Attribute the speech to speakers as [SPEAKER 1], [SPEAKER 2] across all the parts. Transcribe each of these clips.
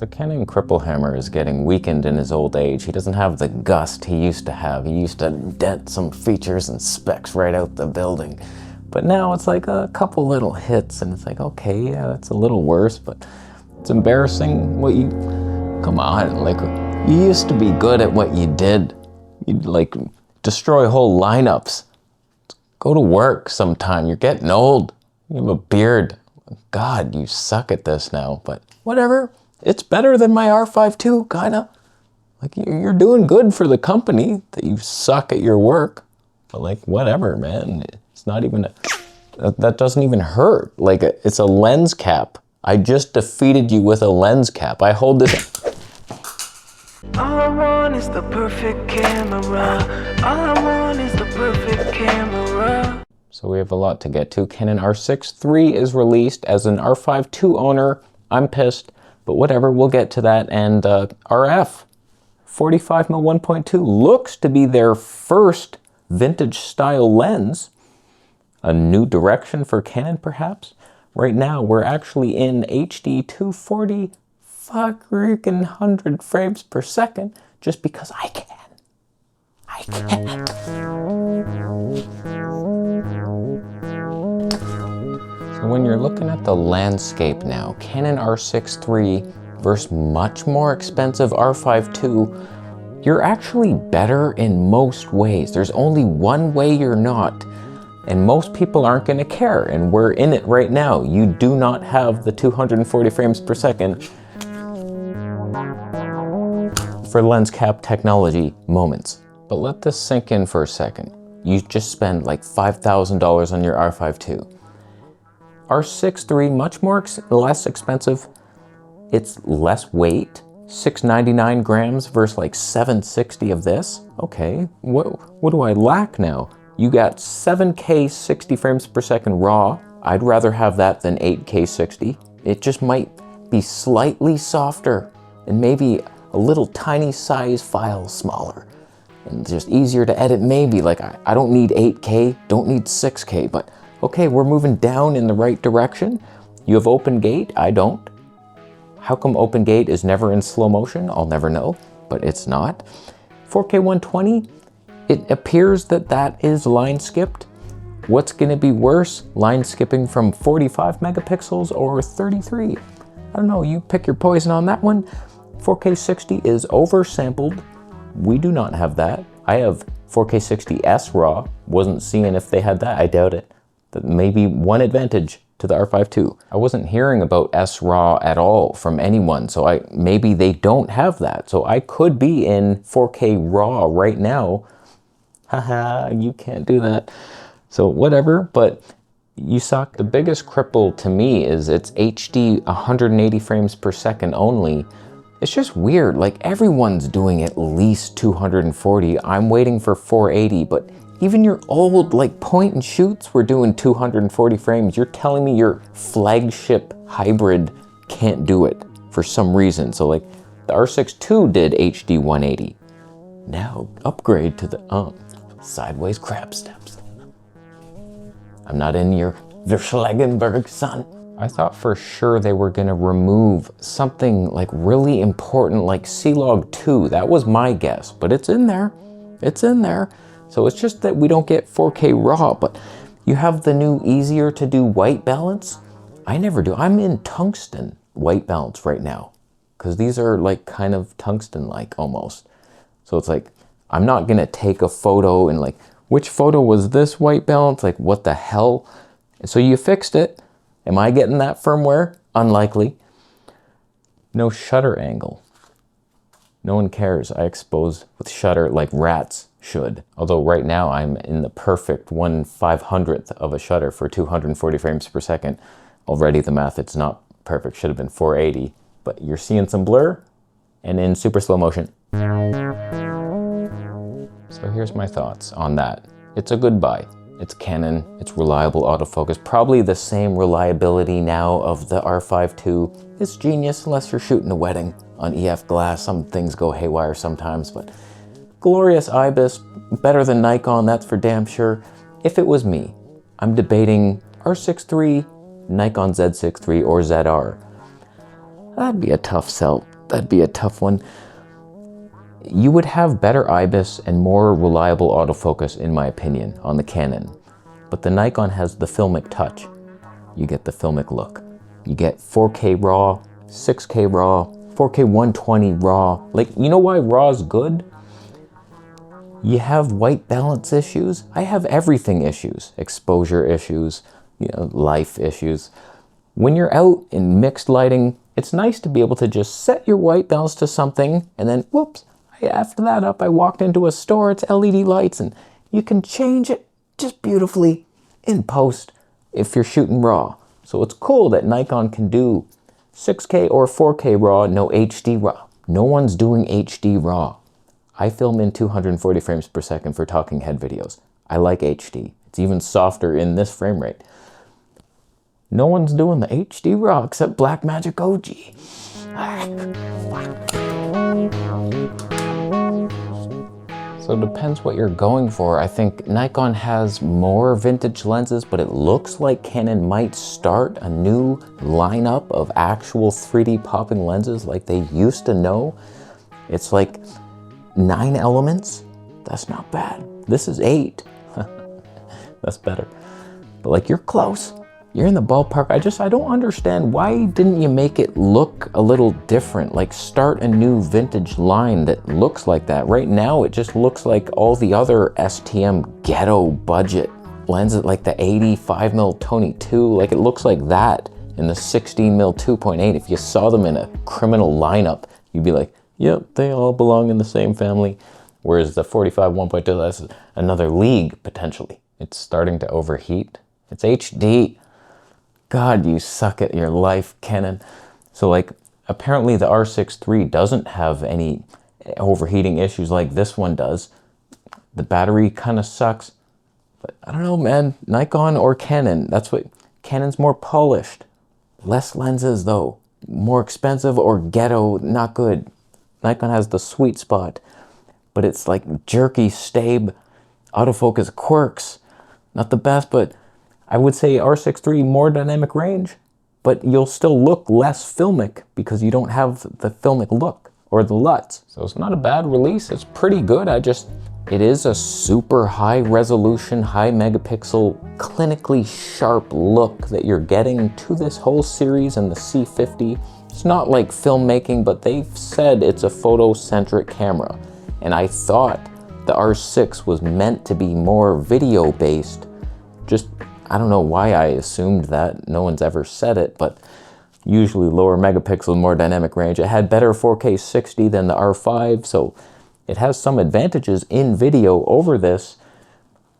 [SPEAKER 1] The Canon Cripple Hammer is getting weakened in his old age. He doesn't have the gust he used to have. He used to dent some features and specs right out the building. But now it's like a couple little hits and it's like, okay, yeah, that's a little worse, but it's embarrassing what you, come on, like you used to be good at what you did. You'd like destroy whole lineups. Go to work sometime, you're getting old. You have a beard. God, you suck at this now, but whatever. It's better than my R5 II, kinda. Like, you're doing good for the company that you suck at your work. But like, whatever, man. It's not even, that doesn't even hurt. Like, it's a lens cap. I just defeated you with a lens cap. I hold this.
[SPEAKER 2] All I want is the perfect camera. All I want is the perfect camera.
[SPEAKER 1] So we have a lot to get to. Canon R6III is released. As an R5 II owner, I'm pissed. But whatever, we'll get to that. And RF, 45mm 1.2 looks to be their first vintage style lens. A new direction for Canon, perhaps. Right now, we're actually in HD 240 fucking 100 frames per second, just because I can. I can. So when you're looking at the landscape now, Canon R6III versus much more expensive R5 II, you're actually better in most ways. There's only one way you're not, and most people aren't going to care, and we're in it right now. You do not have the 240 frames per second for lens cap technology moments. But let this sink in for a second. You just spend like $5,000 on your R5 II. R6III, much less expensive. It's less weight, 699 grams versus like 760 of this. Okay, what do I lack now? You got 7K 60 frames per second raw. I'd rather have that than 8K 60. It just might be slightly softer and maybe a little tiny size file smaller and just easier to edit maybe. Like I don't need 8K, don't need 6K, but okay, we're moving down in the right direction. You have open gate, I don't. How come open gate is never in slow motion? I'll never know, but it's not. 4K 120, it appears that that is line skipped. What's gonna be worse, line skipping from 45 megapixels or 33? I don't know, you pick your poison on that one. 4K 60 is oversampled. We do not have that. I have 4K 60S RAW. Wasn't seeing if they had that, I doubt it. That may be one advantage to the R5 II. I wasn't hearing about S-RAW at all from anyone, so maybe they don't have that. So I could be in 4K RAW right now. Haha, you can't do that. So whatever, but you suck. The biggest cripple to me is it's HD 180 frames per second only. It's just weird, like everyone's doing at least 240. I'm waiting for 480, but even your old like point and shoots were doing 240 frames. You're telling me your flagship hybrid can't do it for some reason. So like the R6 II did HD 180. Now upgrade to the sideways crab steps. I'm not in your Verschlagenberg, son. I thought for sure they were gonna remove something like really important like C-Log 2. That was my guess, but it's in there. It's in there. So it's just that we don't get 4K RAW, but you have the new easier to do white balance. I never do. I'm in tungsten white balance right now because these are like kind of tungsten-like almost. So it's like, I'm not gonna take a photo and like, which photo was this white balance? Like what the hell? And so you fixed it. Am I getting that firmware? Unlikely. No shutter angle. No one cares. I expose with shutter like rats should. Although right now I'm in the perfect 1/500th of a shutter for 240 frames per second. Already the math, it's not perfect. Should have been 480. But you're seeing some blur and in super slow motion. So here's my thoughts on that. It's a good buy. It's Canon, it's reliable autofocus, probably the same reliability now of the R5 II. It's genius unless you're shooting a wedding on EF glass. Some things go haywire sometimes, but glorious IBIS, better than Nikon, that's for damn sure. If it was me, I'm debating R6III, Nikon Z6 III, or ZR. That'd be a tough sell. That'd be a tough one. You would have better IBIS and more reliable autofocus, in my opinion, on the Canon. But the Nikon has the filmic touch. You get the filmic look. You get 4K RAW, 6K RAW, 4K 120 RAW. Like, you know why RAW is good? You have white balance issues. I have everything issues. Exposure issues, you know, life issues. When you're out in mixed lighting, it's nice to be able to just set your white balance to something and then, whoops, I effed that up. I walked into a store, it's LED lights, and you can change it just beautifully in post if you're shooting RAW. So it's cool that Nikon can do 6K or 4K RAW, no HD RAW. No one's doing HD RAW. I film in 240 frames per second for talking head videos. I like HD. It's even softer in this frame rate. No one's doing the HD RAW except Blackmagic OG. So it depends what you're going for. I think Nikon has more vintage lenses, but it looks like Canon might start a new lineup of actual 3D popping lenses like they used to know. It's like 9 elements. That's not bad. This is 8. That's better. But like, you're close. You're in the ballpark. I don't understand, why didn't you make it look a little different? Like, start a new vintage line that looks like that. Right now, it just looks like all the other STM ghetto budget lenses, like the 85mm Tony 2. Like, it looks like that in the 16mm 2.8. If you saw them in a criminal lineup, you'd be like, yep, they all belong in the same family. Whereas the 45 1.2, that's another league, potentially. It's starting to overheat. It's HD. God, you suck at your life, Canon. So like, apparently the R6III doesn't have any overheating issues like this one does. The battery kind of sucks. But I don't know, man, Nikon or Canon, that's what, Canon's more polished. Less lenses though, more expensive or ghetto, not good. Nikon has the sweet spot, but it's like jerky, Stave, autofocus quirks. Not the best, but I would say R6III more dynamic range, but you'll still look less filmic because you don't have the filmic look or the LUTs. So it's not a bad release. It's pretty good. It is a super high resolution, high megapixel, clinically sharp look that you're getting to this whole series and the C50. It's not like filmmaking, but they've said it's a photocentric camera. And I thought the R6 was meant to be more video based. Just, I don't know why I assumed that. No one's ever said it, but usually lower megapixel, more dynamic range. It had better 4K 60 than the R5, so it has some advantages in video over this,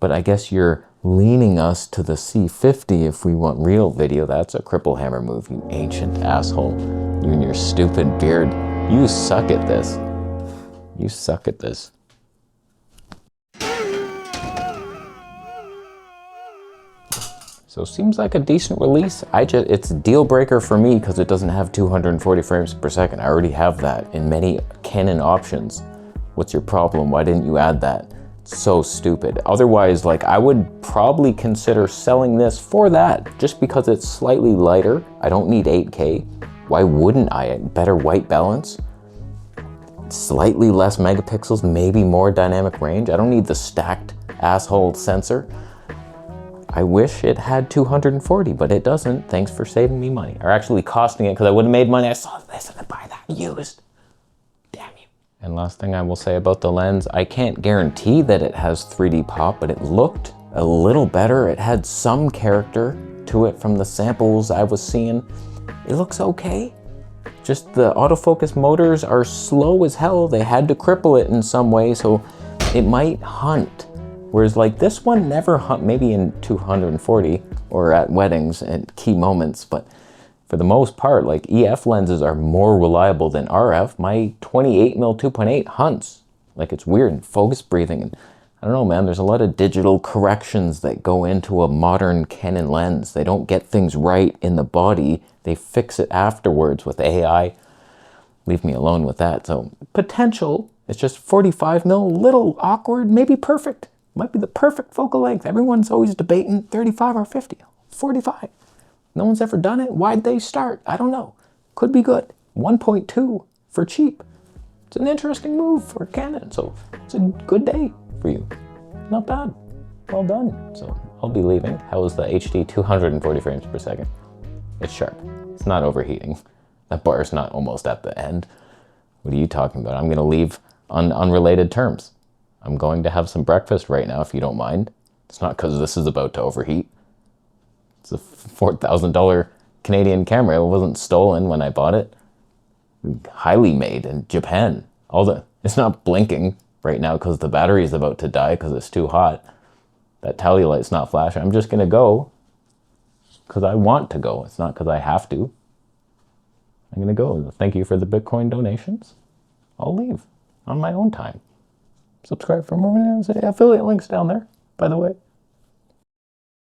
[SPEAKER 1] but I guess you're leaning us to the C50 if we want real video. That's a Cripple Hammer move, you ancient asshole. You and your stupid beard. You suck at this. You suck at this. So seems like a decent release. It's a deal breaker for me because it doesn't have 240 frames per second. I already have that in many Canon options. What's your problem? Why didn't you add that? It's so stupid. Otherwise, like, I would probably consider selling this for that, just because it's slightly lighter. I don't need 8K. Why wouldn't I? Better white balance, slightly less megapixels, maybe more dynamic range. I don't need the stacked asshole sensor. I wish it had 240, but it doesn't. Thanks for saving me money. Or actually costing it, because I would have made money. I saw this and I buy that used. Damn you. And last thing I will say about the lens, I can't guarantee that it has 3D pop, but it looked a little better. It had some character to it from the samples I was seeing. It looks okay. Just the autofocus motors are slow as hell. They had to cripple it in some way, so it might hunt. Whereas like this one never hunt, maybe in 240 or at weddings and key moments, but for the most part, like EF lenses are more reliable than RF. My 28mm 2.8 hunts. Like, it's weird, and focus breathing, and I don't know, man, there's a lot of digital corrections that go into a modern Canon lens. They don't get things right in the body. They fix it afterwards with AI. Leave me alone with that. So potential, it's just 45mm, little awkward, maybe perfect. Might be the perfect focal length. Everyone's always debating 35 or 50, 45. No one's ever done it. Why'd they start? I don't know. Could be good. 1.2, for cheap. It's an interesting move for Canon, so it's a good day for you. Not bad. Well done. So I'll be leaving. How's the HD 240 frames per second? It's sharp. It's not overheating. That bar is not almost at the end. What are you talking about? I'm going to leave on unrelated terms. I'm going to have some breakfast right now, if you don't mind. It's not because this is about to overheat. It's a $4,000 Canadian camera. It wasn't stolen when I bought it. Highly made in Japan. It's not blinking right now because the battery is about to die because it's too hot. That tally light's not flashing. I'm just going to go because I want to go. It's not because I have to. I'm going to go. Thank you for the Bitcoin donations. I'll leave on my own time. Subscribe for more videos. Affiliate links down there, by the way.